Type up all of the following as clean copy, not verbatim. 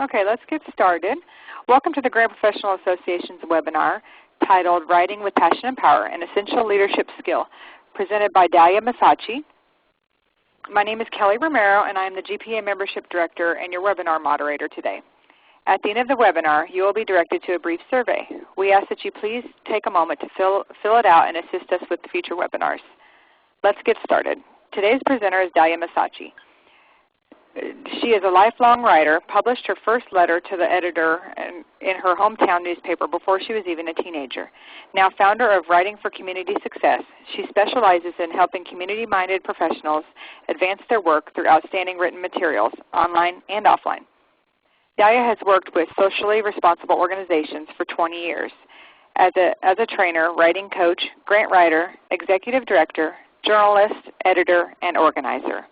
Okay, let's get started. Welcome to the Grant Professional Association's webinar titled Writing with Passion and Power, an Essential Leadership Skill, presented by Dalya Massachi. My name is Kelly Romero, and I am the GPA Membership Director and your webinar moderator today. At the end of the webinar, you will be directed to a brief survey. We ask that you please take a moment to fill it out and assist us with future webinars. Let's get started. Today's presenter is Dalya Massachi. She is a lifelong writer, published her first letter to the editor in her hometown newspaper before she was even a teenager. Now founder of Writing for Community Success, she specializes in helping community-minded professionals advance their work through outstanding written materials, online and offline. Dalya has worked with socially responsible organizations for 20 years as a trainer, writing coach, grant writer, executive director, journalist, editor, and organizer.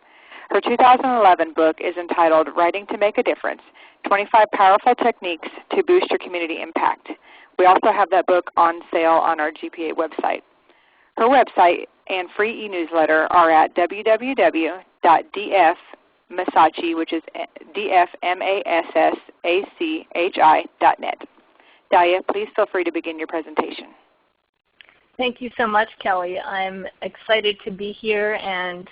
Her 2011 book is entitled Writing to Make a Difference, 25 Powerful Techniques to Boost Your Community Impact. We also have that book on sale on our GPA website. Her website and free e-newsletter are at www.dfmassachi, which is dfmassachi.net. Dalya, please feel free to begin your presentation. Thank you so much, Kelly. I'm excited to be here, and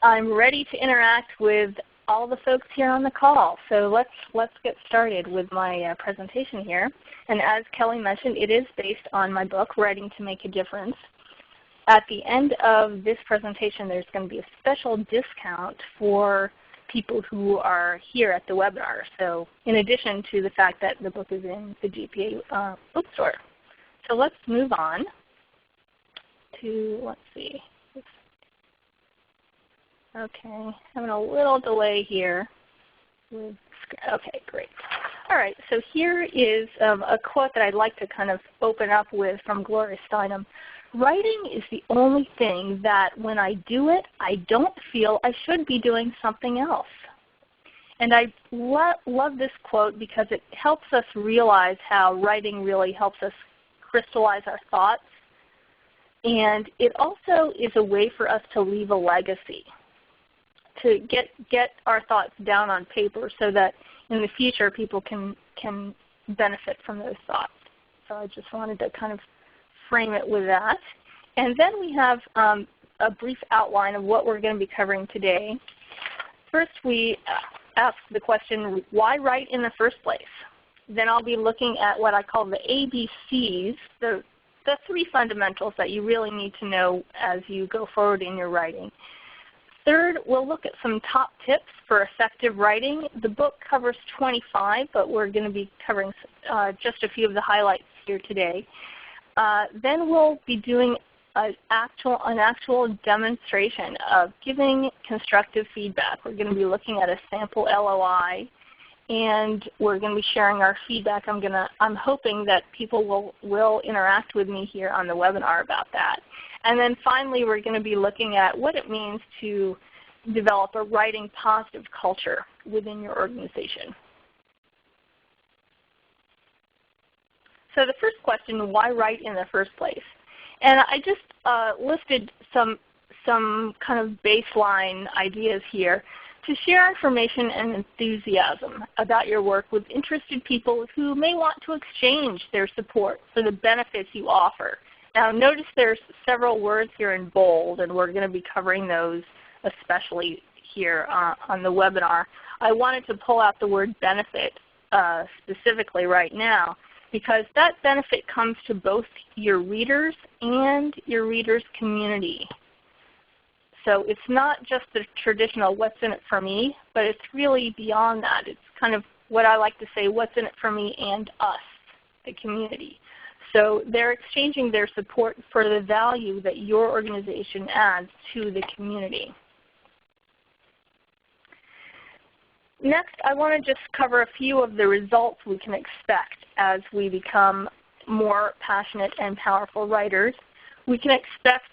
I'm ready to interact with all the folks here on the call. So let's get started with my presentation here. And as Kelly mentioned, it is based on my book, Writing to Make a Difference. At the end of this presentation, there's going to be a special discount for people who are here at the webinar. So in addition to the fact that the book is in the GPA bookstore. So let's move on to, let's see. Okay, having a little delay here. Okay, great. All right, so here is a quote that I'd like to kind of open up with from Gloria Steinem. Writing is the only thing that when I do it, I don't feel I should be doing something else. And I love this quote because it helps us realize how writing really helps us crystallize our thoughts. And it also is a way for us to leave a legacy, to get our thoughts down on paper so that in the future people can benefit from those thoughts. So I just wanted to kind of frame it with that. And then we have a brief outline of what we're going to be covering today. First we ask the question, why write in the first place? Then I'll be looking at what I call the ABCs, the three fundamentals that you really need to know as you go forward in your writing. Third, we'll look at some top tips for effective writing. The book covers 25, but we're going to be covering just a few of the highlights here today. Then we'll be doing an actual demonstration of giving constructive feedback. We're going to be looking at a sample LOI, and we're going to be sharing our feedback. I'm hoping that people will interact with me here on the webinar about that. And then finally, we're going to be looking at what it means to develop a writing positive culture within your organization. So the first question, why write in the first place? And I just listed some kind of baseline ideas here to share information and enthusiasm about your work with interested people who may want to exchange their support for the benefits you offer. Now notice there's several words here in bold, and we're going to be covering those especially here on the webinar. I wanted to pull out the word benefit specifically right now because that benefit comes to both your readers and your readers' community. So it's not just the traditional what's in it for me, but it's really beyond that. It's kind of what I like to say, what's in it for me and us, the community. So they're exchanging their support for the value that your organization adds to the community. Next, I want to just cover a few of the results we can expect as we become more passionate and powerful writers. We can expect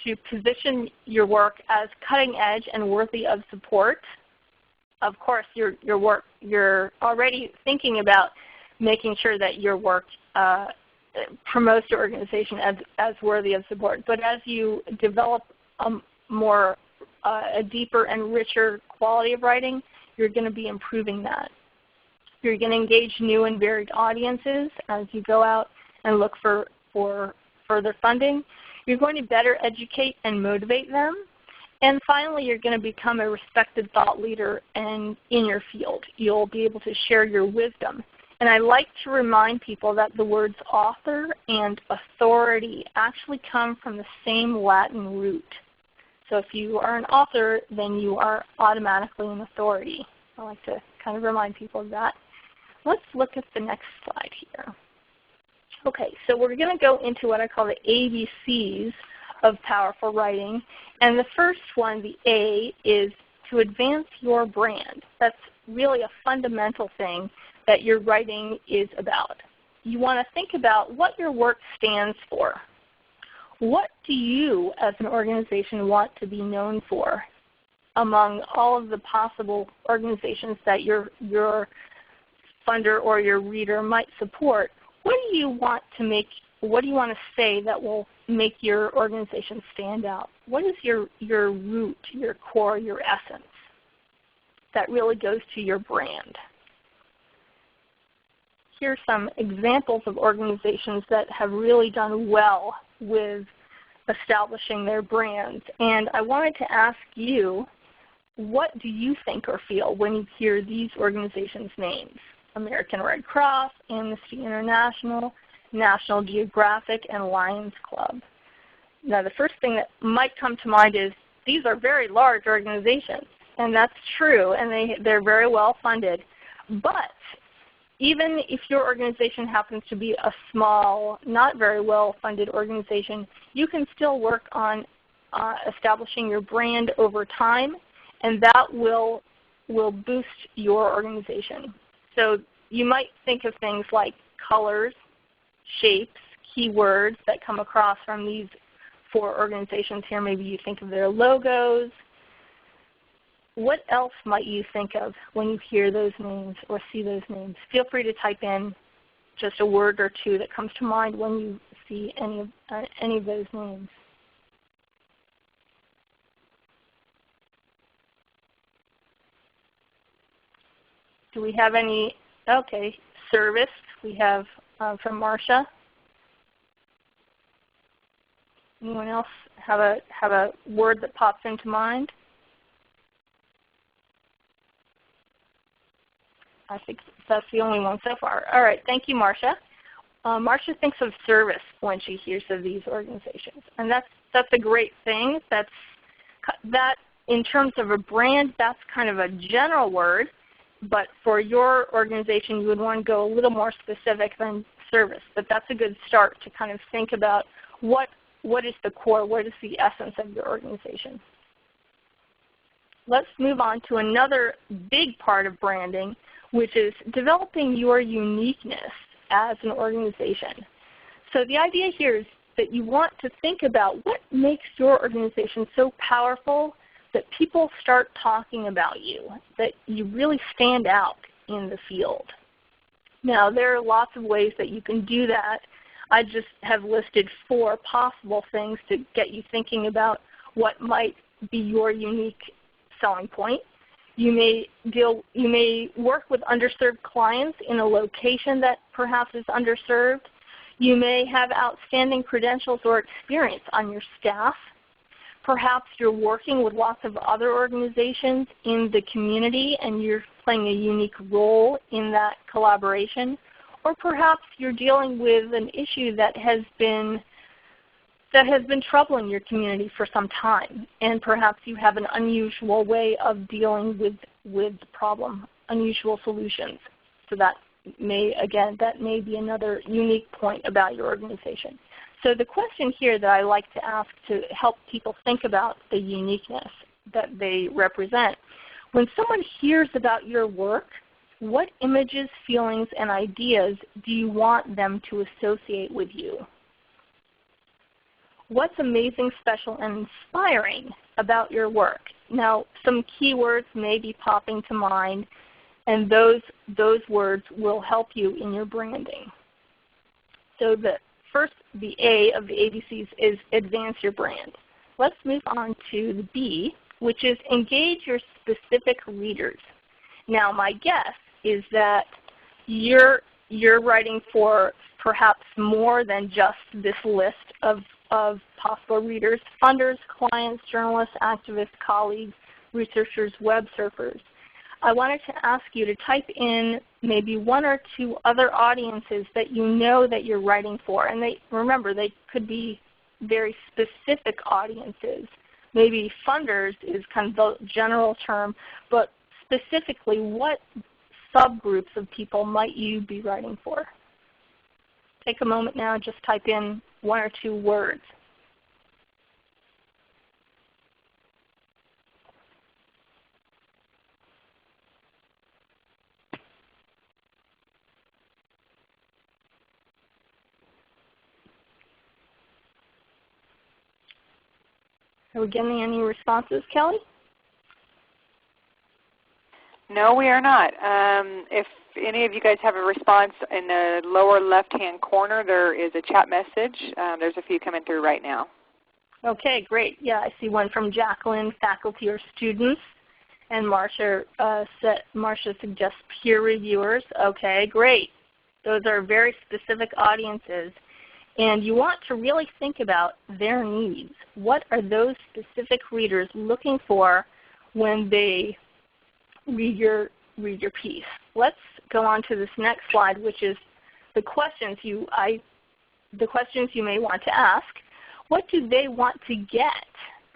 to position your work as cutting edge and worthy of support. Of course, you're already thinking about making sure that your work promotes your organization as worthy of support. But as you develop a deeper and richer quality of writing, you're going to be improving that. You're going to engage new and varied audiences as you go out and look for further funding. You're going to better educate and motivate them. And finally, you're going to become a respected thought leader in your field. You'll be able to share your wisdom. And I like to remind people that the words author and authority actually come from the same Latin root. So if you are an author, then you are automatically an authority. I like to kind of remind people of that. Let's look at the next slide here. Okay, so we're going to go into what I call the ABCs of powerful writing. And the first one, the A, is to advance your brand. That's really a fundamental thing that your writing is about. You want to think about what your work stands for. What do you as an organization want to be known for among all of the possible organizations that your funder or your reader might support? What do you want to say that will make your organization stand out? What is your root, your core, your essence that really goes to your brand? Here are some examples of organizations that have really done well with establishing their brands. And I wanted to ask you, what do you think or feel when you hear these organizations' names? American Red Cross, Amnesty International, National Geographic, and Lions Club. Now the first thing that might come to mind is these are very large organizations, and that's true, and they're very well funded. But even if your organization happens to be a small, not very well funded organization, you can still work on establishing your brand over time, and that will boost your organization. So you might think of things like colors, shapes, keywords that come across from these 4 organizations here. Maybe you think of their logos. What else might you think of when you hear those names or see those names? Feel free to type in just a word or two that comes to mind when you see any of those names. Do we have any? Okay, service. We have from Marcia. Anyone else have a word that pops into mind? I think that's the only one so far. All right, thank you, Marcia. Marcia thinks of service when she hears of these organizations, and that's a great thing. That in terms of a brand, that's kind of a general word, but for your organization, you would want to go a little more specific than service. But that's a good start to kind of think about what is the core, what is the essence of your organization. Let's move on to another big part of branding, which is developing your uniqueness as an organization. So the idea here is that you want to think about what makes your organization so powerful that people start talking about you, that you really stand out in the field. Now, there are lots of ways that you can do that. I just have listed 4 possible things to get you thinking about what might be your unique selling point. You may work with underserved clients in a location that perhaps is underserved. You may have outstanding credentials or experience on your staff. Perhaps you're working with lots of other organizations in the community and you're playing a unique role in that collaboration. Or perhaps you're dealing with an issue that has been troubling your community for some time, and perhaps you have an unusual way of dealing with the problem, unusual solutions. So that may be another unique point about your organization. So the question here that I like to ask to help people think about the uniqueness that they represent, when someone hears about your work, what images, feelings, and ideas do you want them to associate with you? What's amazing, special, and inspiring about your work? Now, some keywords may be popping to mind, and those words will help you in your branding. So the A of the ABCs is advance your brand. Let's move on to the B, which is engage your specific readers. Now, my guess is that you're writing for perhaps more than just this list of possible readers: funders, clients, journalists, activists, colleagues, researchers, web surfers. I wanted to ask you to type in maybe one or two other audiences that you know that you're writing for. And remember, they could be very specific audiences. Maybe funders is kind of the general term, but specifically, what subgroups of people might you be writing for? Take a moment now, just type in one or two words. Are we getting any responses, Kelly? No, we are not. If any of you guys have a response, in the lower left-hand corner there is a chat message. There's a few coming through right now. Okay, great. Yeah, I see one from Jacqueline, faculty or students. And Marcia suggests peer reviewers. Okay, great. Those are very specific audiences. And you want to really think about their needs. What are those specific readers looking for when they read your piece? Let's go on to this next slide, which is the questions you may want to ask. What do they want to get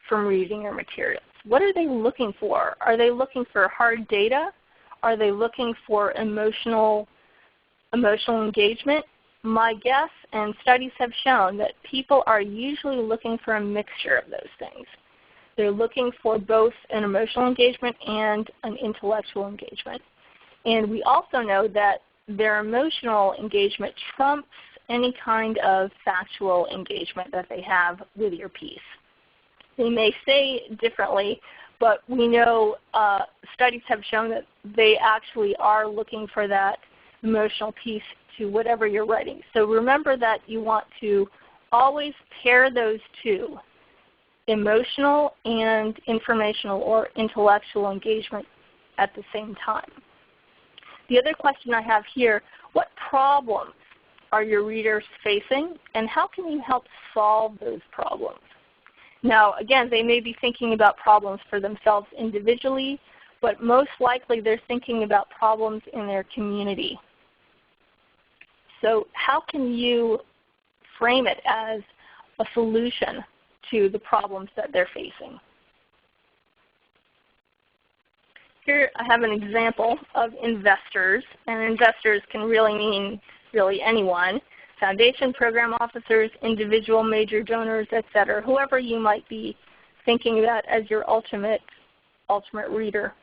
from reading your materials? What are they looking for? Are they looking for hard data? Are they looking for emotional engagement? My guess and studies have shown that people are usually looking for a mixture of those things. They're looking for both an emotional engagement and an intellectual engagement. And we also know that their emotional engagement trumps any kind of factual engagement that they have with your piece. They may say differently, but we know studies have shown that they actually are looking for that emotional piece to whatever you're writing. So remember that you want to always pair those two, emotional and informational or intellectual engagement at the same time. The other question I have here, what problems are your readers facing, and how can you help solve those problems? Now, again, they may be thinking about problems for themselves individually, but most likely they're thinking about problems in their community. So how can you frame it as a solution to the problems that they're facing? Here I have an example of investors, and investors can really mean anyone: foundation, program officers, individual major donors, etc., whoever you might be thinking about as your ultimate reader.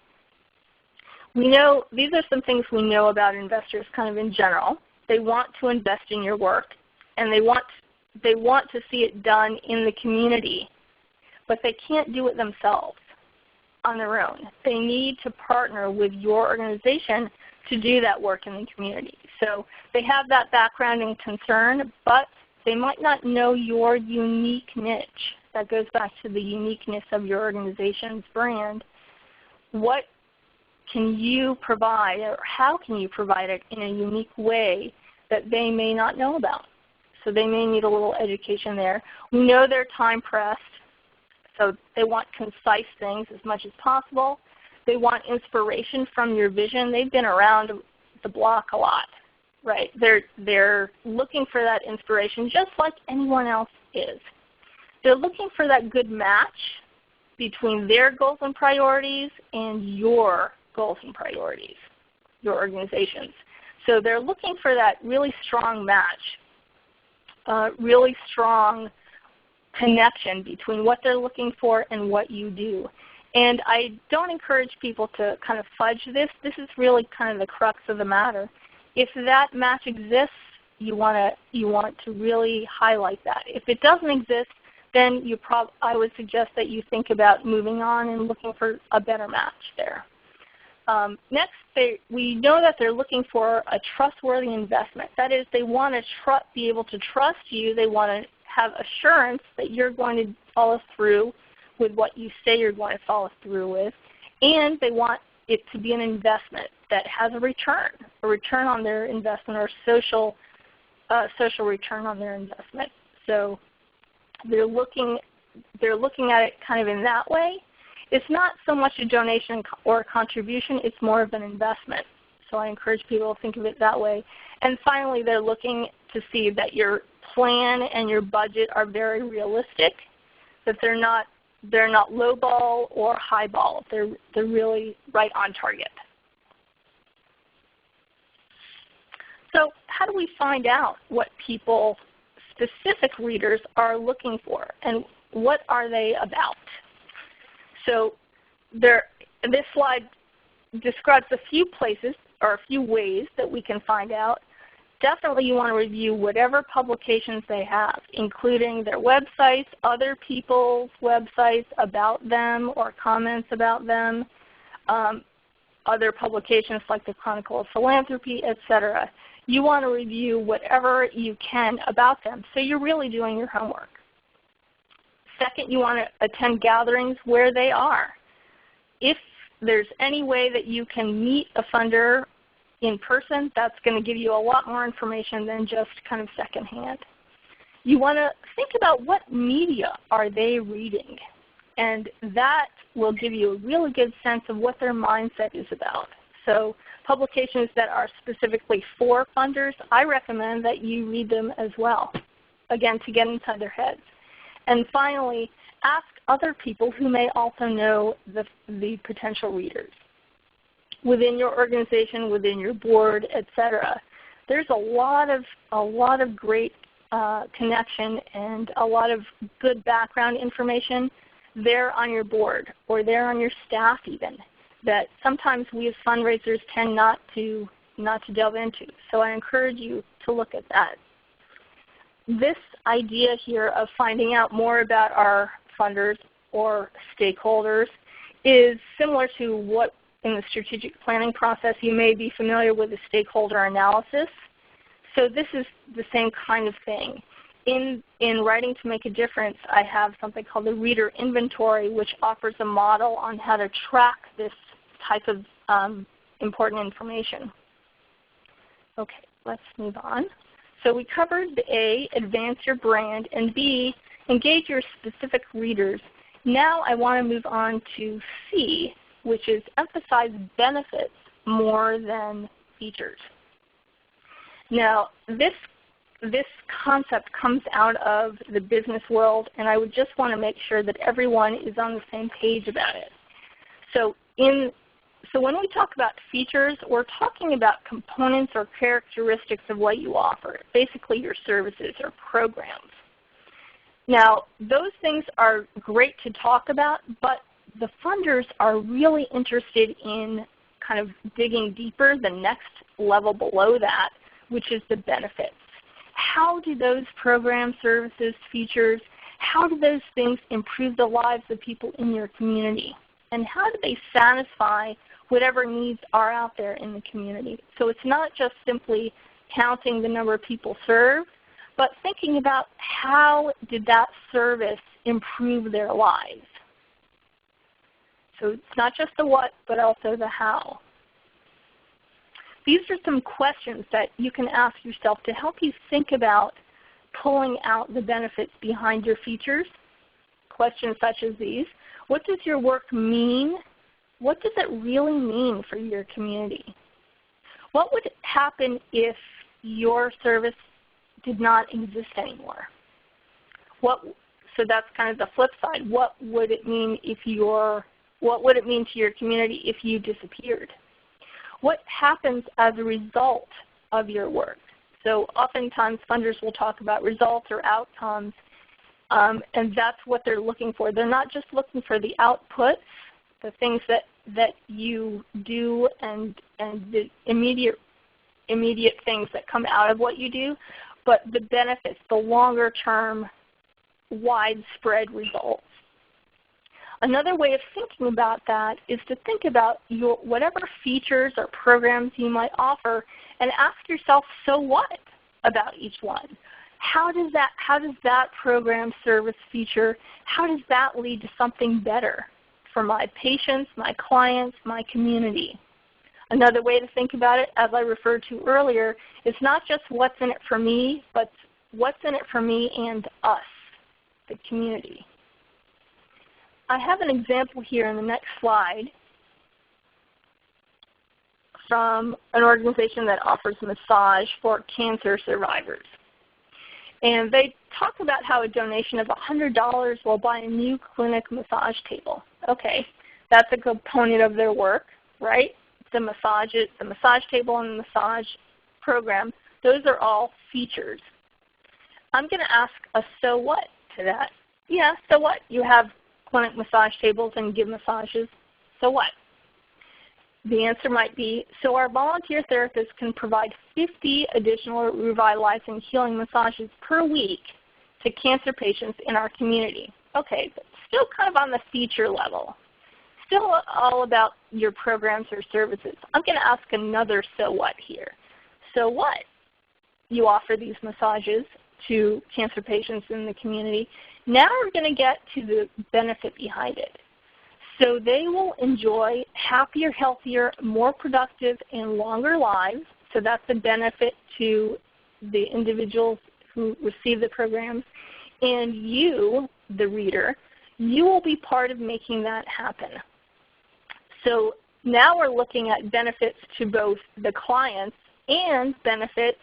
We know these are some things we know about investors kind of in general. They want to invest in your work, and they want to see it done in the community, but they can't do it themselves on their own. They need to partner with your organization to do that work in the community. So they have that background and concern, but they might not know your unique niche. That goes back to the uniqueness of your organization's brand. What can you provide, or how can you provide it in a unique way that they may not know about? So they may need a little education there. We know they're time pressed, so they want concise things as much as possible. They want inspiration from your vision. They've been around the block a lot, right? They're looking for that inspiration just like anyone else is. They're looking for that good match between their goals and priorities and your goals and priorities, your organization's. So they're looking for that really strong match, really strong connection between what they're looking for and what you do. And I don't encourage people to kind of fudge this. This is really kind of the crux of the matter. If that match exists, you want to really highlight that. If it doesn't exist, then I would suggest that you think about moving on and looking for a better match there. Next, we know that they're looking for a trustworthy investment. That is, they want to be able to trust you. They want to have assurance that you're going to follow through with what you say you're going to follow through with. And they want it to be an investment that has a return on their investment, or social return on their investment. So they're looking at it kind of in that way. It's not so much a donation or a contribution, it's more of an investment. So I encourage people to think of it that way. And finally, they're looking to see that your plan and your budget are very realistic, that they're not low ball or high ball. They're really right on target. So how do we find out what people, specific readers, are looking for, and what are they about? So this slide describes a few places or a few ways that we can find out. Definitely you want to review whatever publications they have, including their websites, other people's websites about them or comments about them, other publications like the Chronicle of Philanthropy, etc. You want to review whatever you can about them, so you're really doing your homework. Second, you want to attend gatherings where they are. If there's any way that you can meet a funder in person, that's going to give you a lot more information than just kind of secondhand. You want to think about what media are they reading, and that will give you a really good sense of what their mindset is about. So publications that are specifically for funders, I recommend that you read them as well, again, to get inside their heads. And finally, ask other people who may also know the potential readers. Within your organization, within your board, etc. There's a lot of great connection and a lot of good background information there on your board or there on your staff even, that sometimes we as fundraisers tend not to delve into. So I encourage you to look at that. This idea here of finding out more about our funders or stakeholders is similar to what in the strategic planning process you may be familiar with the stakeholder analysis. So this is the same kind of thing. In Writing to Make a Difference, I have something called the Reader Inventory, which offers a model on how to track this type of important information. Okay, let's move on. So we covered A, advance your brand, and B, engage your specific readers. Now I want to move on to C, which is emphasize benefits more than features. Now this concept comes out of the business world, and I would just want to make sure that everyone is on the same page about it. So when we talk about features, we're talking about components or characteristics of what you offer, basically your services or programs. Now, those things are great to talk about, but the funders are really interested in kind of digging deeper, the next level below that, which is the benefits. How do those programs, services, features, how do those things improve the lives of people in your community? And how do they satisfy whatever needs are out there in the community? So it's not just simply counting the number of people served, but thinking about how did that service improve their lives. So it's not just the what, but also the how. These are some questions that you can ask yourself to help you think about pulling out the benefits behind your features. Questions such as these. What does your work mean? What does it really mean for your community? What would happen if your service did not exist anymore? So that's kind of the flip side. What would it mean to your community if you disappeared? What happens as a result of your work? So oftentimes funders will talk about results or outcomes, and that's what they're looking for. They're not just looking for the outputs, the things that you do and the immediate things that come out of what you do, but the benefits, the longer term, widespread results. Another way of thinking about that is to think about your whatever features or programs you might offer and ask yourself, so what about each one? How does that program, service, feature, how does that lead to something better for my patients, my clients, my community. Another way to think about it, as I referred to earlier, is not just what's in it for me, but what's in it for me and us, the community. I have an example here in the next slide from an organization that offers massage for cancer survivors. And they talk about how a donation of $100 will buy a new clinic massage table. Okay, that's a component of their work, right? The massage table and the massage program, those are all features. I'm going to ask a so what to that. Yeah, so what? You have clinic massage tables and give massages, so what? The answer might be, so our volunteer therapists can provide 50 additional revitalizing healing massages per week to cancer patients in our community. Okay, but still kind of on the feature level. Still all about your programs or services. I'm going to ask another so what here. So what? You offer these massages to cancer patients in the community. Now we're going to get to the benefit behind it. So they will enjoy happier, healthier, more productive, and longer lives. So that's a benefit to the individuals who receive the programs. And you, the reader, you will be part of making that happen. So now we're looking at benefits to both the clients and benefits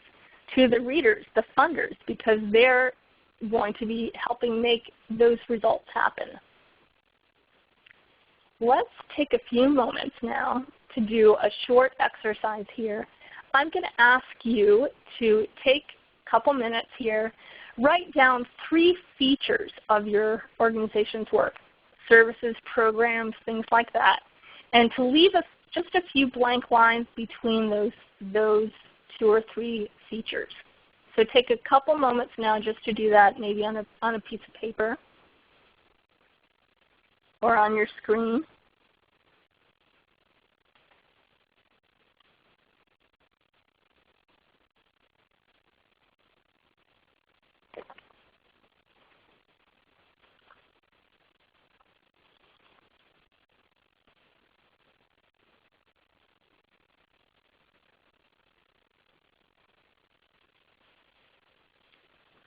to the readers, the funders, because they're going to be helping make those results happen. Let's take a few moments now to do a short exercise here. I'm going to ask you to take a couple minutes here, write down 3 features of your organization's work, services, programs, things like that, and to leave us just a few blank lines between those 2 or 3 features. So take a couple moments now just to do that, maybe on a piece of paper or on your screen.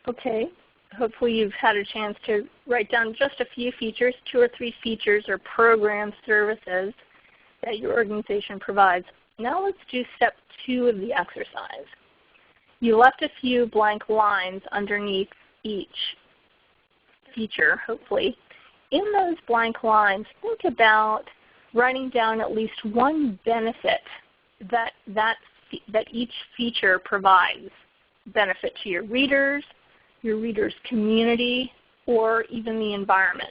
Okay, hopefully you've had a chance to write down just a few features, 2 or 3 features or program services that your organization provides. Now let's do step 2 of the exercise. You left a few blank lines underneath each feature, hopefully. In those blank lines, think about writing down at least one benefit that each feature provides. Benefit to your readers' community, or even the environment.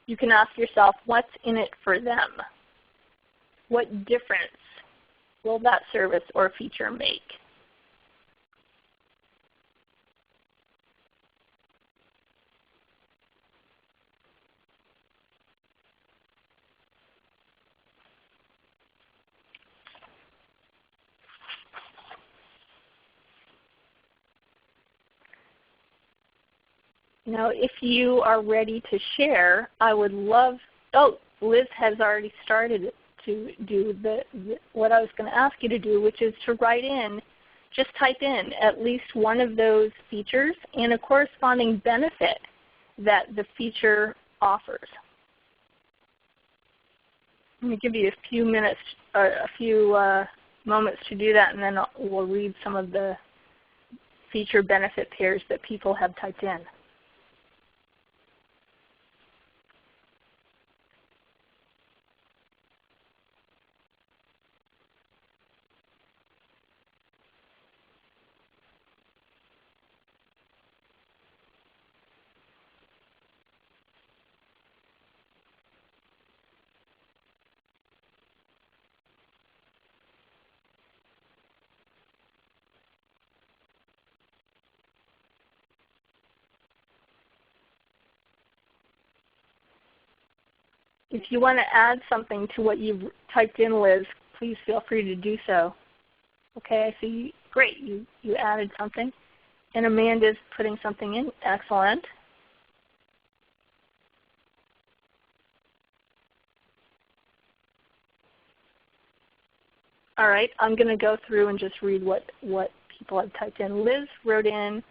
You can ask yourself, what's in it for them? What difference will that service or feature make? Now, if you are ready to share, I would love, oh, Liz has already started to do what I was going to ask you to do, which is to write in, just type in at least one of those features and a corresponding benefit that the feature offers. I'm going to give you a few minutes, a few moments to do that, and then we'll read some of the feature benefit pairs that people have typed in. If you want to add something to what you've typed in, Liz, please feel free to do so. Okay, I see. Great, you added something. And Amanda's putting something in. Excellent. All right, I'm going to go through and just read what people have typed in. Liz wrote in,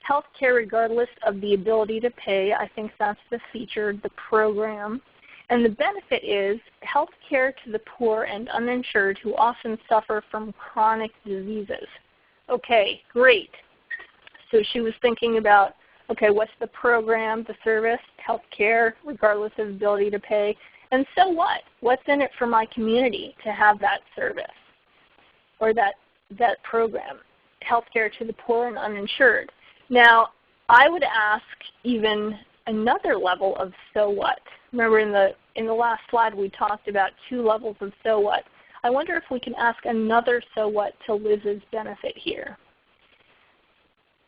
healthcare regardless of the ability to pay. I think that's the feature, the program. And the benefit is healthcare to the poor and uninsured who often suffer from chronic diseases. Okay, great. So she was thinking about, okay, what's the program, the service, healthcare regardless of ability to pay, and so what? What's in it for my community to have that service or that program, healthcare to the poor and uninsured? Now, I would ask even another level of so what. Remember in the last slide we talked about 2 levels of so what. I wonder if we can ask another so what to Liz's benefit here.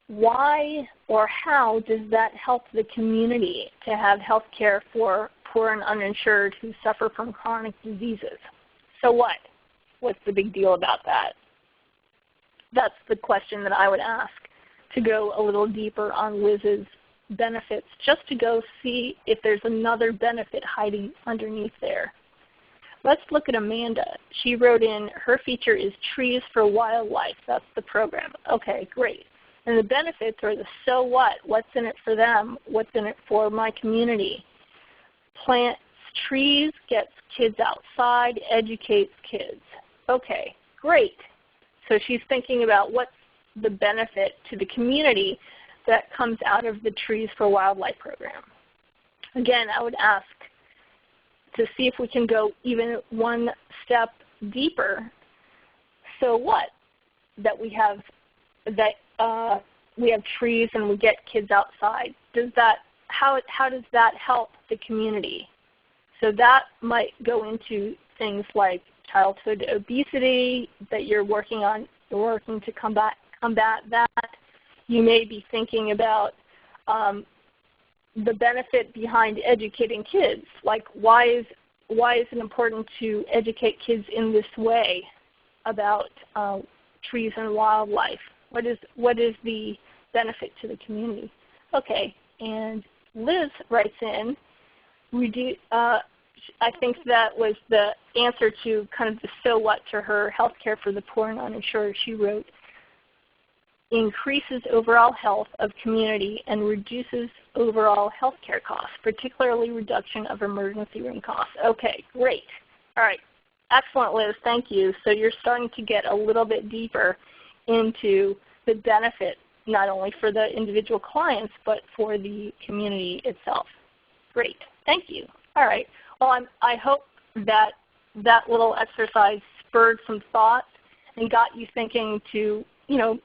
Why or how does that help the community to have health care for poor and uninsured who suffer from chronic diseases? So what? What's the big deal about that? That's the question that I would ask, to go a little deeper on Liz's benefits, just to go see if there's another benefit hiding underneath there. Let's look at Amanda. She wrote in, her feature is trees for wildlife. That's the program. Okay, great. And the benefits are the so what. What's in it for them? What's in it for my community? Plants trees, gets kids outside, educates kids. Okay, great. So she's thinking about what's the benefit to the community that comes out of the Trees for Wildlife program. Again, I would ask to see if we can go even one step deeper. So what? That we have trees and we get kids outside. How does that help the community? So that might go into things like childhood obesity that you're working to combat that. You may be thinking about the benefit behind educating kids. Like why is it important to educate kids in this way about trees and wildlife? What is the benefit to the community? Okay, and Liz writes in, I think that was the answer to kind of the so what to her healthcare for the poor and uninsured. She wrote, increases overall health of community and reduces overall healthcare costs, particularly reduction of emergency room costs. Okay, great. All right, excellent, Liz. Thank you. So you're starting to get a little bit deeper into the benefit, not only for the individual clients, but for the community itself. Great. Thank you. All right. Well, I hope that little exercise spurred some thought and got you thinking to,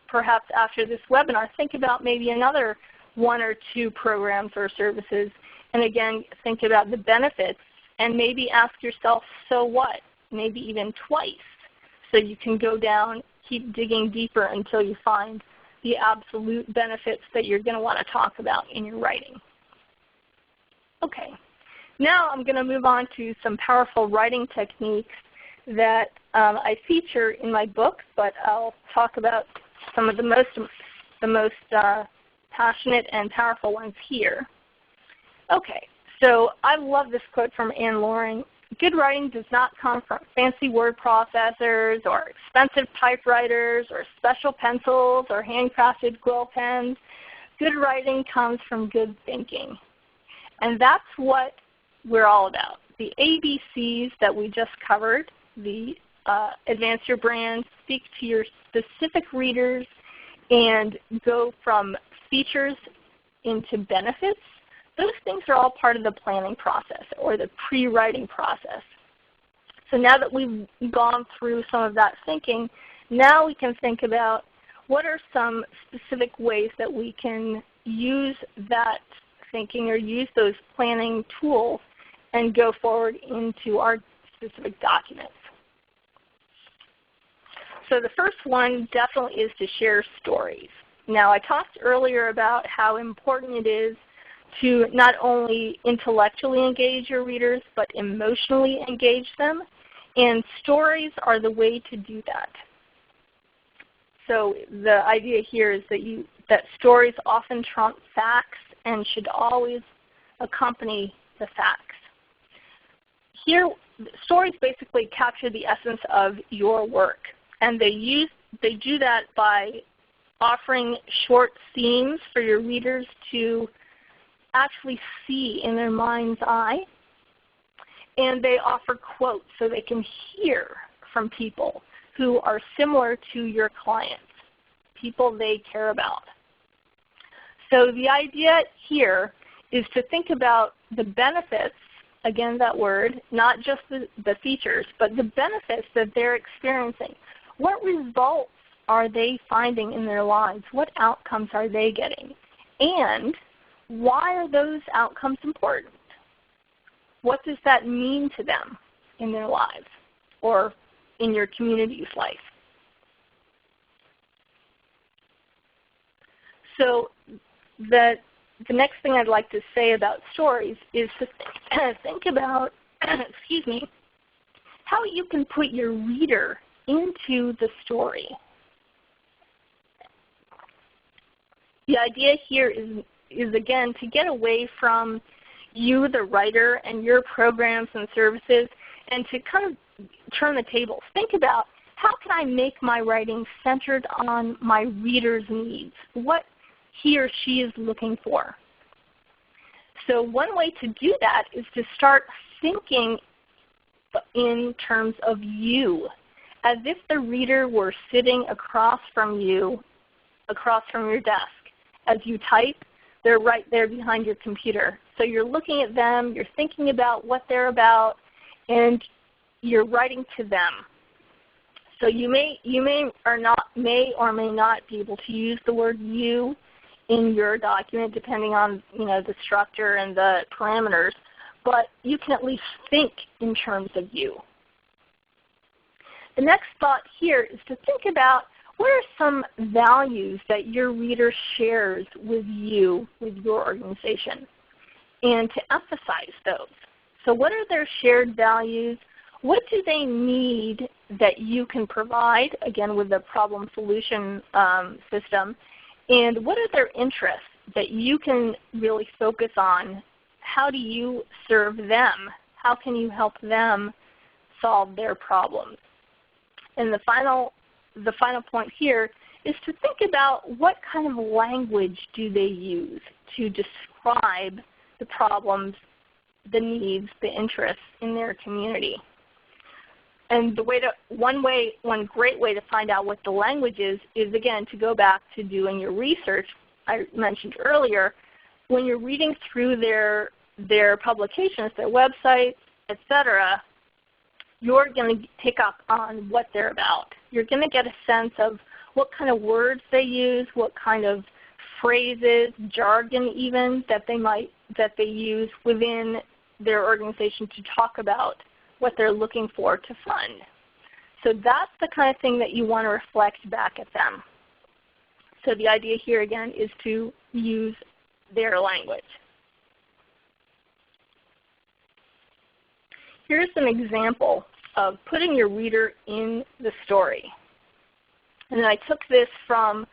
perhaps after this webinar, think about maybe another 1 or 2 programs or services, and again, think about the benefits, and maybe ask yourself, so what? Maybe even twice, so you can go down, keep digging deeper until you find the absolute benefits that you're going to want to talk about in your writing. Okay, now I'm going to move on to some powerful writing techniques that I feature in my book, but I'll talk about some of the most passionate and powerful ones here. Okay, so I love this quote from Anne Loring. Good writing does not come from fancy word processors or expensive typewriters or special pencils or handcrafted quill pens. Good writing comes from good thinking. And that's what we're all about. The ABCs that we just covered, the advance your brand, speak to your specific readers, and go from features into benefits. Those things are all part of the planning process or the pre-writing process. So now that we've gone through some of that thinking, now we can think about what are some specific ways that we can use that thinking or use those planning tools and go forward into our specific documents. So the first one definitely is to share stories. Now I talked earlier about how important it is to not only intellectually engage your readers, but emotionally engage them. And stories are the way to do that. So the idea here is that stories often trump facts and should always accompany the facts. here, stories basically capture the essence of your work, and they do that by offering short themes for your readers to actually see in their mind's eye, and they offer quotes so they can hear from people who are similar to your clients, people they care about. So the idea here is to think about the benefits, again that word, not just the features, but the benefits that they're experiencing. What results are they finding in their lives? What outcomes are they getting? And why are those outcomes important? What does that mean to them in their lives or in your community's life? So the next thing I'd like to say about stories is to think about, excuse me, how you can put your reader into the story. The idea here is again, to get away from you, the writer, and your programs and services, and to kind of turn the tables. Think about, how can I make my writing centered on my reader's needs? What he or she is looking for. So one way to do that is to start thinking in terms of you, as if the reader were sitting across from you, across from your desk. As you type, they're right there behind your computer. So you're looking at them, you're thinking about what they're about, and you're writing to them. So you may or may not be able to use the word you in your document, depending on the structure and the parameters, but you can at least think in terms of you. The next thought here is to think about, what are some values that your reader shares with you, with your organization, and to emphasize those. So what are their shared values? What do they need that you can provide, again with the problem solution system? And what are their interests that you can really focus on? How do you serve them? How can you help them solve their problems? And the final point here is to think about, what kind of language do they use to describe the problems, the needs, the interests in their community. And one great way to find out what the language is again to go back to doing your research. I mentioned earlier, when you're reading through their publications, their websites, etc., you're going to pick up on what they're about. You're going to get a sense of what kind of words they use, what kind of phrases, jargon even, that they use within their organization to talk about what they're looking for to fund. So that's the kind of thing that you want to reflect back at them. So the idea here again is to use their language. Here's an example of putting your reader in the story. And I took this from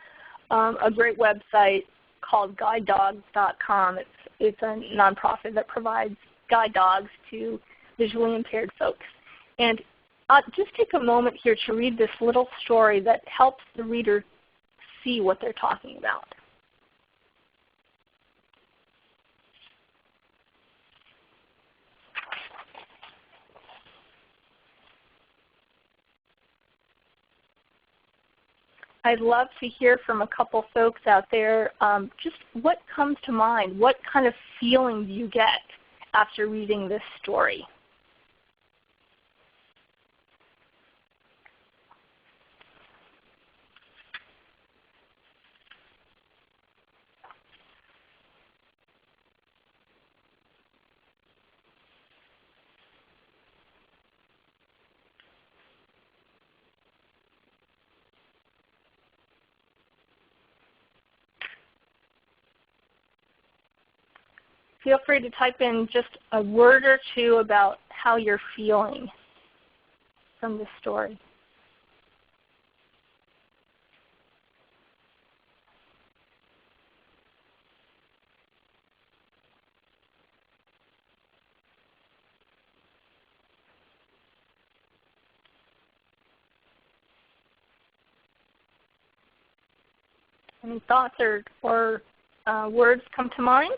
a great website called guidedogs.com. It's a nonprofit that provides guide dogs to visually impaired folks. And just take a moment here to read this little story that helps the reader see what they're talking about. I'd love to hear from a couple folks out there, just what comes to mind? What kind of feeling do you get after reading this story? Feel free to type in just a word or two about how you're feeling from this story. Any thoughts or words come to mind?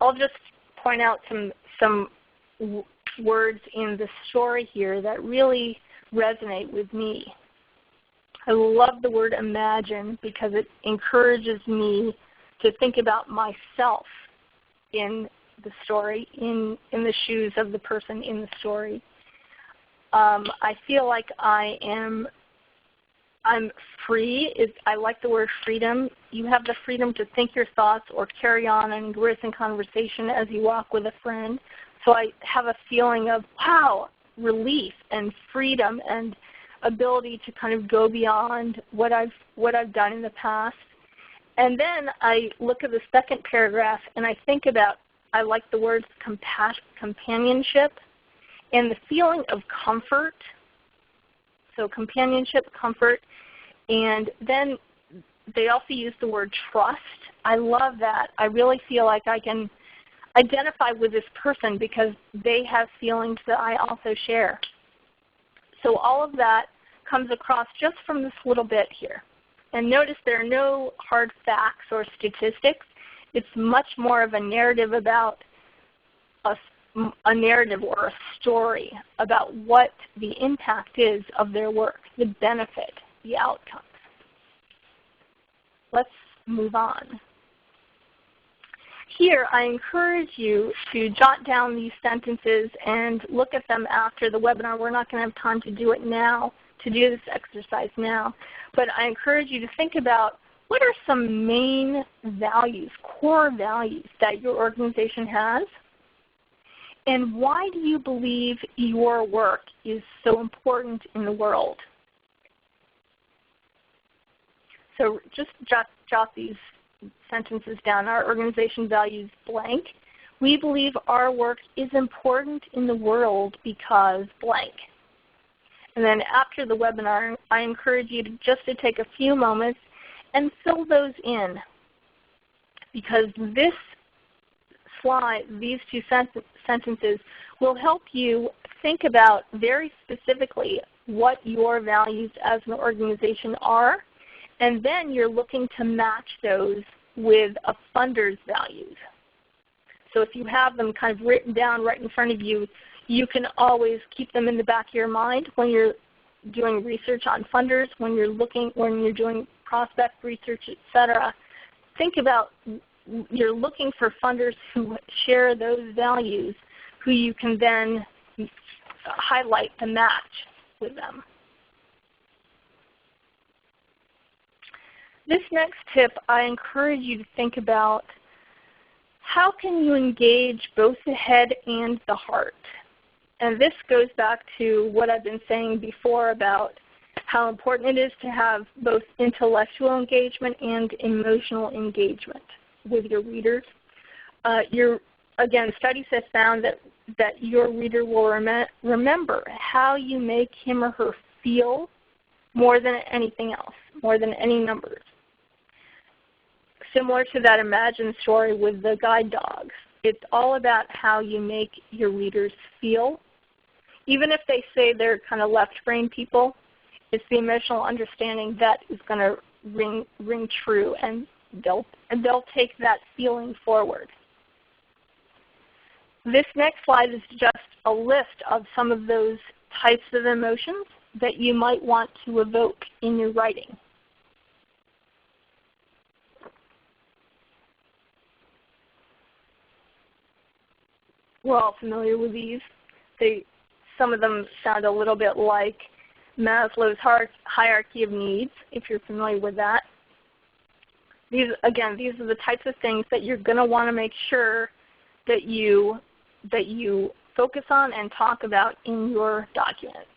I'll just point out some words in the story here that really resonate with me. I love the word imagine because it encourages me to think about myself in the story, in the shoes of the person in the story. I feel like I'm free. I like the word freedom. You have the freedom to think your thoughts or carry on an engrossing conversation as you walk with a friend. So I have a feeling of, wow, relief and freedom and ability to kind of go beyond what I've done in the past. And then I look at the second paragraph and I think about, I like the words companionship and the feeling of comfort. So companionship, comfort, and then they also use the word trust. I love that. I really feel like I can identify with this person because they have feelings that I also share. So all of that comes across just from this little bit here. And notice there are no hard facts or statistics. It's much more of a narrative about a narrative or a story about what the impact is of their work, the benefit, the outcomes. Let's move on. Here, I encourage you to jot down these sentences and look at them after the webinar. We're not going to have time to do it now, to do this exercise now, but I encourage you to think about what are some main values, core values that your organization has, and why do you believe your work is so important in the world? So just jot these sentences down. Our organization values blank. We believe our work is important in the world because blank. And then after the webinar, I encourage you to take a few moments and fill those in, because this slide, these two sentences, will help you think about very specifically what your values as an organization are, and then you're looking to match those with a funder's values. So if you have them kind of written down right in front of you, you can always keep them in the back of your mind when you're doing research on funders, when you're doing prospect research, etc. Think about, you're looking for funders who share those values, who you can then highlight to match with them. This next tip, I encourage you to think about how can you engage both the head and the heart. And this goes back to what I've been saying before about how important it is to have both intellectual engagement and emotional engagement with your readers. Again, studies have found that your reader will remember how you make him or her feel more than anything else, more than any numbers. Similar to that imagined story with the guide dogs. It's all about how you make your readers feel. Even if they say they're kind of left brain people, it's the emotional understanding that is going to ring true, and they'll take that feeling forward. This next slide is just a list of some of those types of emotions that you might want to evoke in your writing. We're all familiar with these. Some of them sound a little bit like Maslow's hierarchy of needs, if you're familiar with that. These are the types of things that you're going to want to make sure that you focus on and talk about in your documents.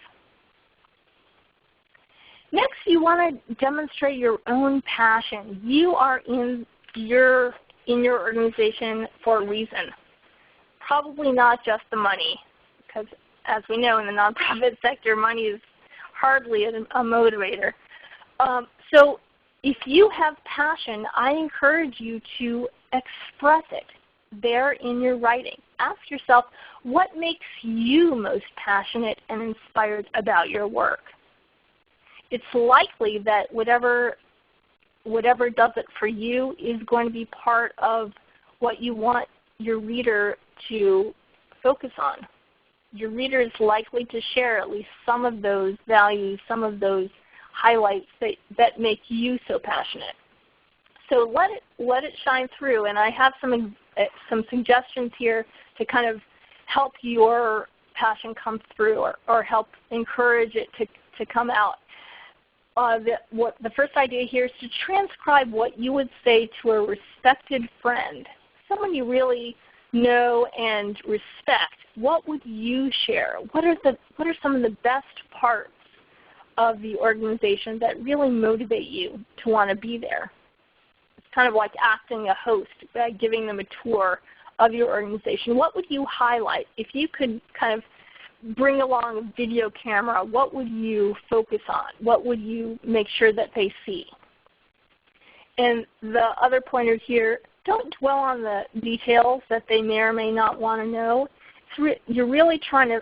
Next, you want to demonstrate your own passion. You are in your organization for a reason. Probably not just the money, because as we know in the nonprofit sector, money is hardly a motivator. So if you have passion, I encourage you to express it. there in your writing. Ask yourself, what makes you most passionate and inspired about your work? It's likely that whatever does it for you is going to be part of what you want your reader to focus on. Your reader is likely to share at least some of those values, some of those highlights that make you so passionate. So let it shine through, and I have some suggestions here to kind of help your passion come through, or help encourage it to come out. The first idea here is to transcribe what you would say to a respected friend, someone you really know and respect. What would you share? What are some of the best parts of the organization that really motivate you to want to be there? It's kind of like acting a host by giving them a tour of your organization. What would you highlight? If you could kind of bring along a video camera, what would you focus on? What would you make sure that they see? And the other pointer here, don't dwell on the details that they may or may not want to know. You're really trying to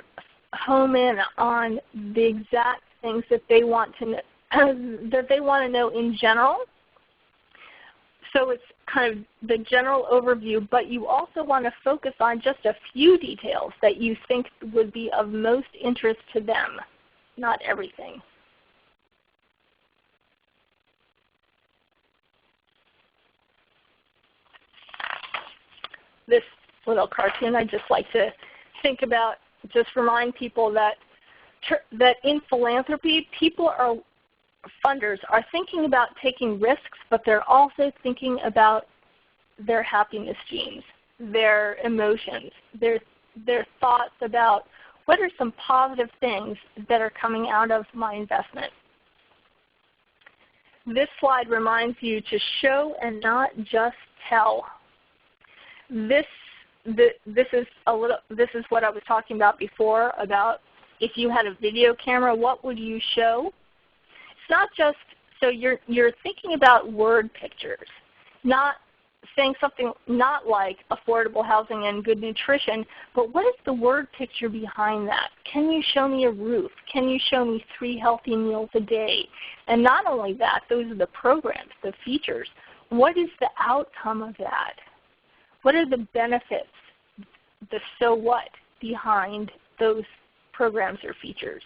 home in on the exact things that they want to know, in general. So it's kind of the general overview, but you also want to focus on just a few details that you think would be of most interest to them, not everything. This little cartoon I just like to think about, just remind people that in philanthropy, funders are thinking about taking risks, but they're also thinking about their happiness genes, their emotions, their thoughts about what are some positive things that are coming out of my investment. This slide reminds you to show and not just tell. This is what I was talking about before, about if you had a video camera, what would you show? It's not just, so you're thinking about word pictures, not saying something not like affordable housing and good nutrition, but what is the word picture behind that? Can you show me a roof? Can you show me 3 healthy meals a day? And not only that, those are the programs, the features. What is the outcome of that? What are the benefits, the so what behind those programs or features?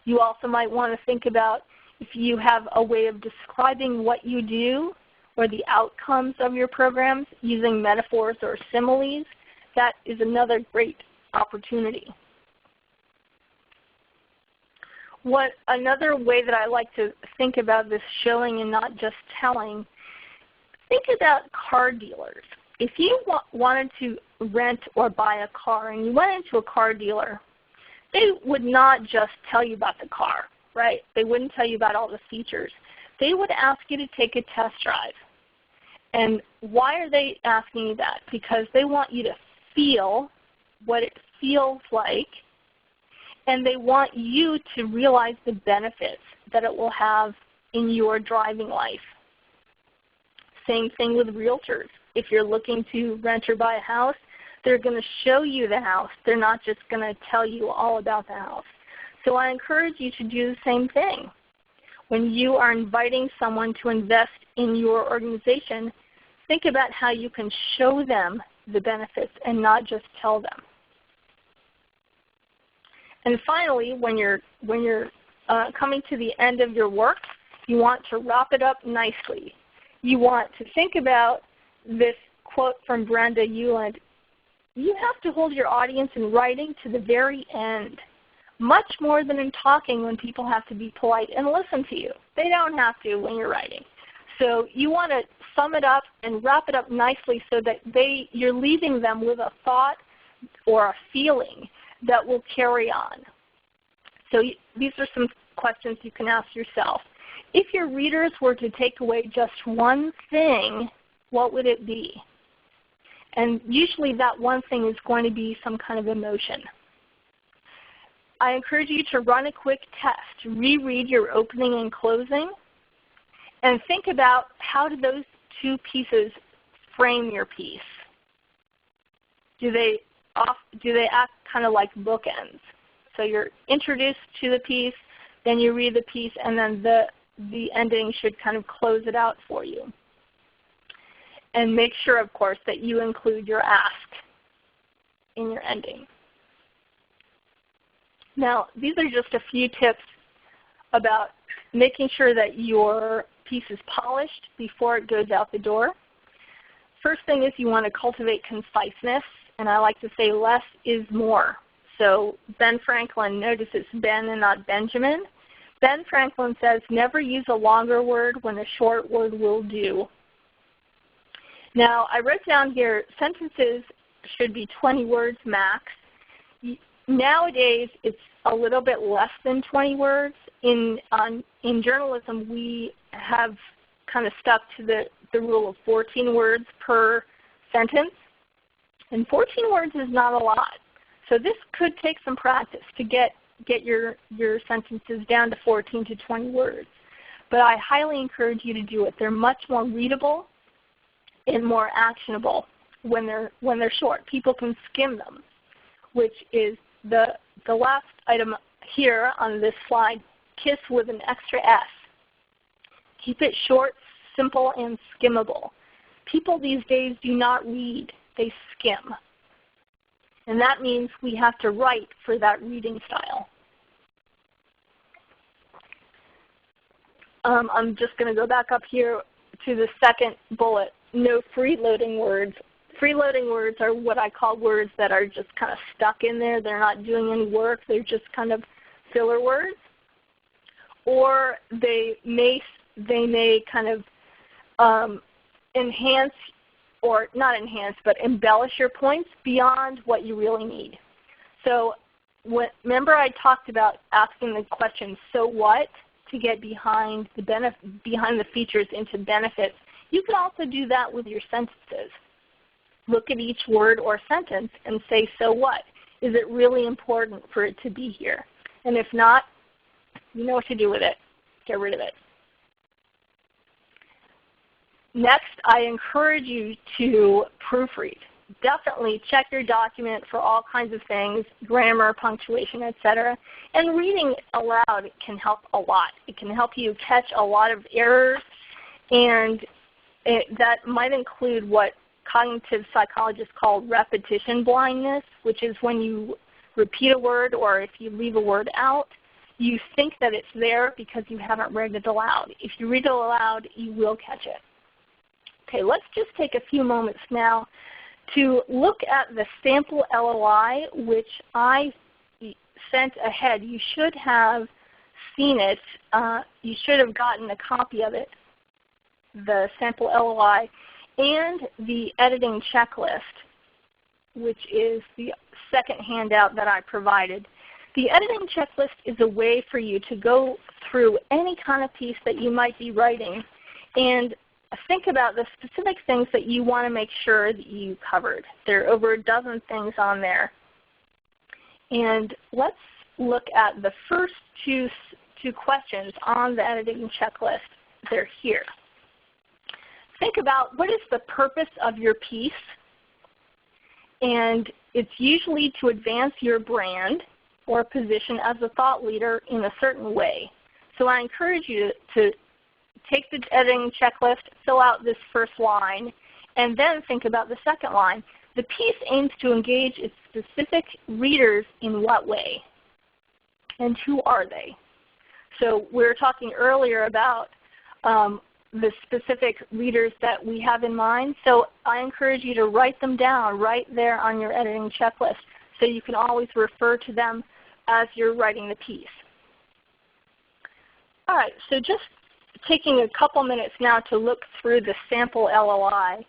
You also might want to think about if you have a way of describing what you do or the outcomes of your programs using metaphors or similes. That is another great opportunity. Another way that I like to think about this showing and not just telling, think about car dealers. If you wanted to rent or buy a car and you went into a car dealer, they would not just tell you about the car, right? They wouldn't tell you about all the features. They would ask you to take a test drive. And why are they asking you that? Because they want you to feel what it feels like, and they want you to realize the benefits that it will have in your driving life. Same thing with realtors. If you're looking to rent or buy a house, they're going to show you the house. They're not just going to tell you all about the house. So I encourage you to do the same thing. When you are inviting someone to invest in your organization, think about how you can show them the benefits and not just tell them. And finally, when you're coming to the end of your work, you want to wrap it up nicely. You want to think about this quote from Brenda Euland. You have to hold your audience in writing to the very end, much more than in talking when people have to be polite and listen to you. They don't have to when you're writing. So you want to sum it up and wrap it up nicely so that you're leaving them with a thought or a feeling that will carry on. So these are some questions you can ask yourself. If your readers were to take away just one thing, what would it be? And usually that one thing is going to be some kind of emotion. I encourage you to run a quick test. Reread your opening and closing, and think about how do those two pieces frame your piece. do they act kind of like bookends? So you're introduced to the piece, then you read the piece, and then the ending should kind of close it out for you. And make sure, of course, that you include your ask in your ending. Now, these are just a few tips about making sure that your piece is polished before it goes out the door. First thing is you want to cultivate conciseness, and I like to say less is more. So Ben Franklin, notice it's Ben and not Benjamin. Ben Franklin says, never use a longer word when a short word will do. Now, I wrote down here, sentences should be 20 words max. Nowadays, it's a little bit less than 20 words. In journalism, we have kind of stuck to the rule of 14 words per sentence. And 14 words is not a lot. So this could take some practice to get your sentences down to 14 to 20 words. But I highly encourage you to do it. They're much more readable and more actionable when they're short. People can skim them, which is the last item here on this slide, KISS with an extra S. Keep it short, simple, and skimmable. People these days do not read, they skim. And that means we have to write for that reading style. I'm just going to go back up here to the second bullet, no freeloading words. Freeloading words are what I call words that are just kind of stuck in there. They're not doing any work. They're just kind of filler words. Or they may kind of enhance, or not enhance, but embellish your points beyond what you really need. So remember I talked about asking the question, so what, to get behind the features into benefits. You can also do that with your sentences. Look at each word or sentence and say, so what? Is it really important for it to be here? And if not, you know what to do with it. Get rid of it. Next, I encourage you to proofread. Definitely check your document for all kinds of things, grammar, punctuation, etc. And reading aloud can help a lot. It can help you catch a lot of errors, and that might include what cognitive psychologists call repetition blindness, which is when you repeat a word or if you leave a word out, you think that it's there because you haven't read it aloud. If you read it aloud, you will catch it. Okay, let's just take a few moments now to look at the sample LOI, which I sent ahead. You should have seen it. You should have gotten a copy of it, the sample LOI, and the editing checklist, which is the second handout that I provided. The editing checklist is a way for you to go through any kind of piece that you might be writing and think about the specific things that you want to make sure that you covered. There are over a dozen things on there. And let's look at the first two questions on the editing checklist. They're here. Think about what is the purpose of your piece, and it's usually to advance your brand or position as a thought leader in a certain way. So I encourage you to take the editing checklist, fill out this first line, and then think about the second line. The piece aims to engage its specific readers in what way? And who are they? So we were talking earlier about the specific readers that we have in mind. So I encourage you to write them down right there on your editing checklist so you can always refer to them as you're writing the piece. All right, so just taking a couple minutes now to look through the sample LOI.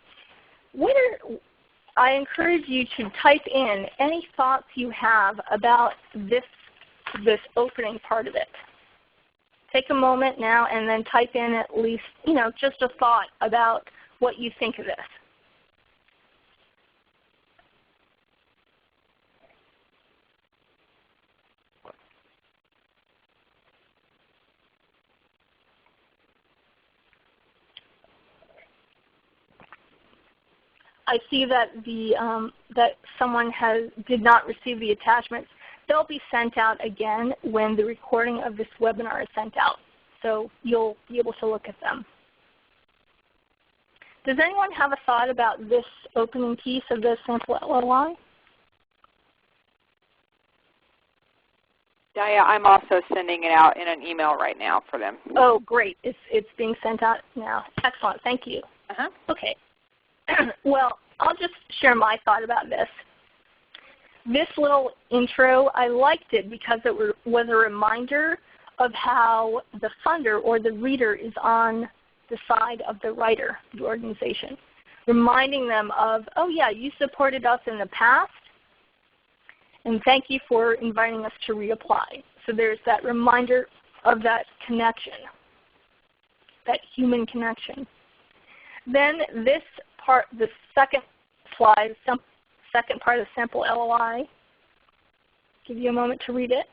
I encourage you to type in any thoughts you have about this opening part of it. Take a moment now and then type in at least, just a thought about what you think of this. I see that that someone did not receive the attachments. They'll be sent out again when the recording of this webinar is sent out. So you'll be able to look at them. Does anyone have a thought about this opening piece of the sample LOI? Dalya, I'm also sending it out in an email right now for them. Oh, great. It's being sent out now. Excellent. Thank you. Okay. Well, I'll just share my thought about this. This little intro, I liked it because it was a reminder of how the funder or the reader is on the side of the writer, the organization, reminding them of, oh yeah, you supported us in the past, and thank you for inviting us to reapply. So there's that reminder of that connection, that human connection. Then this part, the second slide, second part of the sample LOI, give you a moment to read it.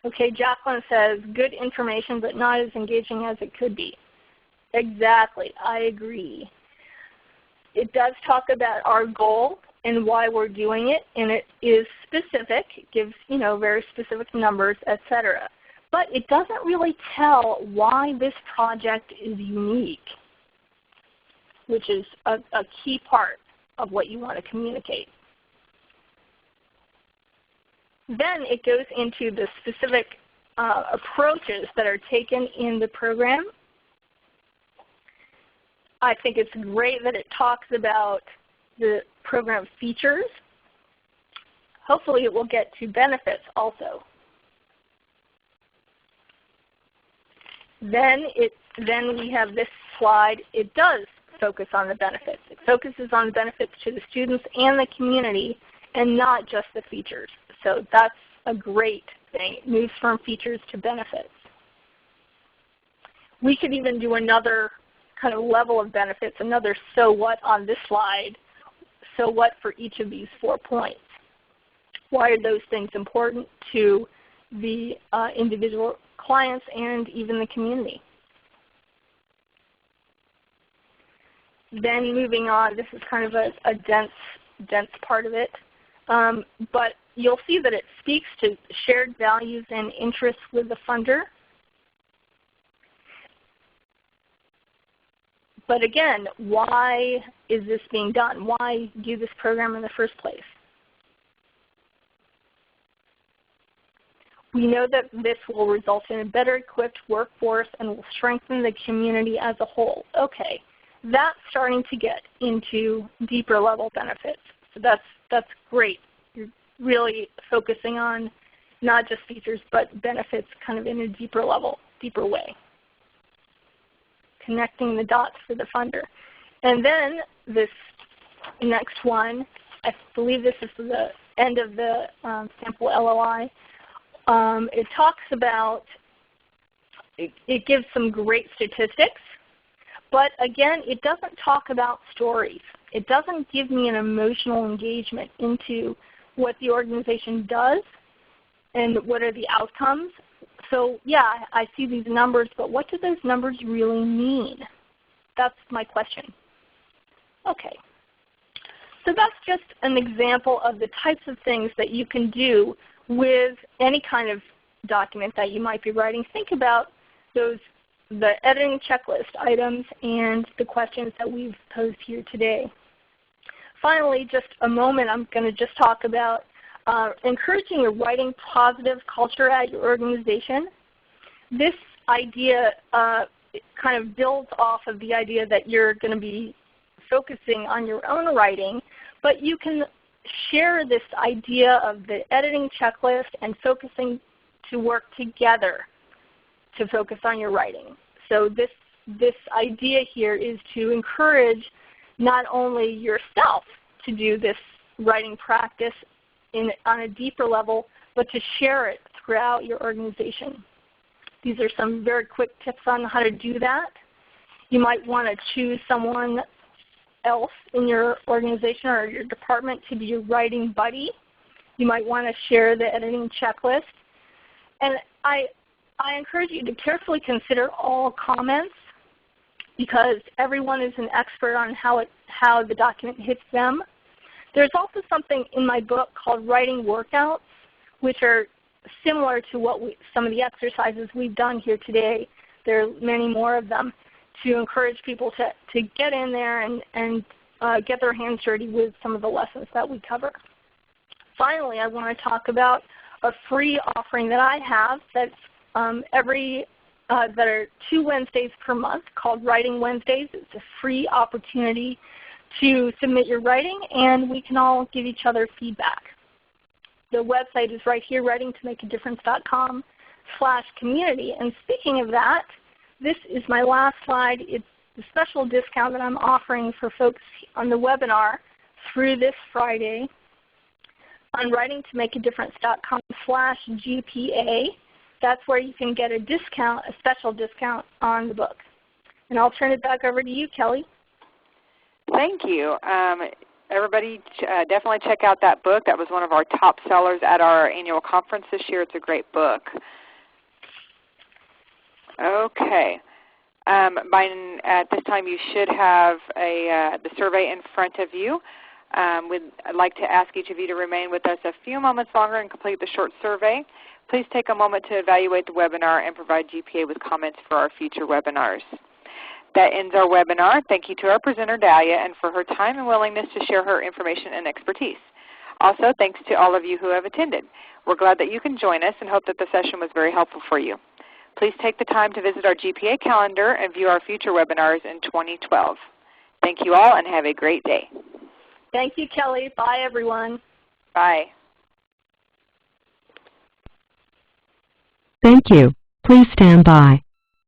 Okay, Jacqueline says, good information but not as engaging as it could be. Exactly, I agree. It does talk about our goal and why we're doing it, and it is specific. It gives, very specific numbers, etc. But it doesn't really tell why this project is unique, which is a key part of what you want to communicate. Then it goes into the specific approaches that are taken in the program. I think it's great that it talks about the program features. Hopefully it will get to benefits also. Then we have this slide. It does focus on the benefits. It focuses on the benefits to the students and the community and not just the features. So that's a great thing. It moves from features to benefits. We could even do another kind of level of benefits, another so what on this slide. So what for each of these 4 points? Why are those things important to the individual clients and even the community? Then moving on, this is kind of a dense part of it. But you'll see that it speaks to shared values and interests with the funder. But again, why is this being done? Why do this program in the first place? We know that this will result in a better equipped workforce and will strengthen the community as a whole. Okay, that's starting to get into deeper level benefits. So that's great. You're really focusing on not just features but benefits kind of in a deeper level, deeper way. Connecting the dots for the funder. And then this next one, I believe this is the end of the sample LOI. It talks about, it gives some great statistics, but again, it doesn't talk about stories. It doesn't give me an emotional engagement into what the organization does and what are the outcomes. So yeah, I see these numbers, but what do those numbers really mean? That's my question. Okay. So that's just an example of the types of things that you can do with any kind of document that you might be writing. Think about the editing checklist items and the questions that we've posed here today. Finally, just a moment, I'm going to just talk about encouraging a writing positive culture at your organization. This idea kind of builds off of the idea that you're going to be focusing on your own writing, but you can share this idea of the editing checklist and focusing to work together to focus on your writing. So this idea here is to encourage not only yourself to do this writing practice on a deeper level, but to share it throughout your organization. These are some very quick tips on how to do that. You might want to choose someone else in your organization or your department to be your writing buddy. You might want to share the editing checklist. And I encourage you to carefully consider all comments because everyone is an expert on how the document hits them. There's also something in my book called writing workouts, which are similar to some of the exercises we've done here today. There are many more of them to encourage people to get in there and get their hands dirty with some of the lessons that we cover. Finally, I want to talk about a free offering that I have that's that are 2 Wednesdays per month called Writing Wednesdays. It's a free opportunity to submit your writing, and we can all give each other feedback. The website is right here, writingtomakeadifference.com/community. And speaking of that, this is my last slide. It's the special discount that I'm offering for folks on the webinar through this Friday on writingtomakeadifference.com/GPA. That's where you can get a discount, a special discount on the book. And I'll turn it back over to you, Kelly. Thank you. Everybody definitely check out that book. That was one of our top sellers at our annual conference this year. It's a great book. Okay. At this time you should have the survey in front of you. I'd like to ask each of you to remain with us a few moments longer and complete the short survey. Please take a moment to evaluate the webinar and provide GPA with comments for our future webinars. That ends our webinar. Thank you to our presenter, Dalya, and for her time and willingness to share her information and expertise. Also, thanks to all of you who have attended. We're glad that you can join us and hope that the session was very helpful for you. Please take the time to visit our GPA calendar and view our future webinars in 2012. Thank you all and have a great day. Thank you, Kelly. Bye, everyone. Bye. Thank you. Please stand by.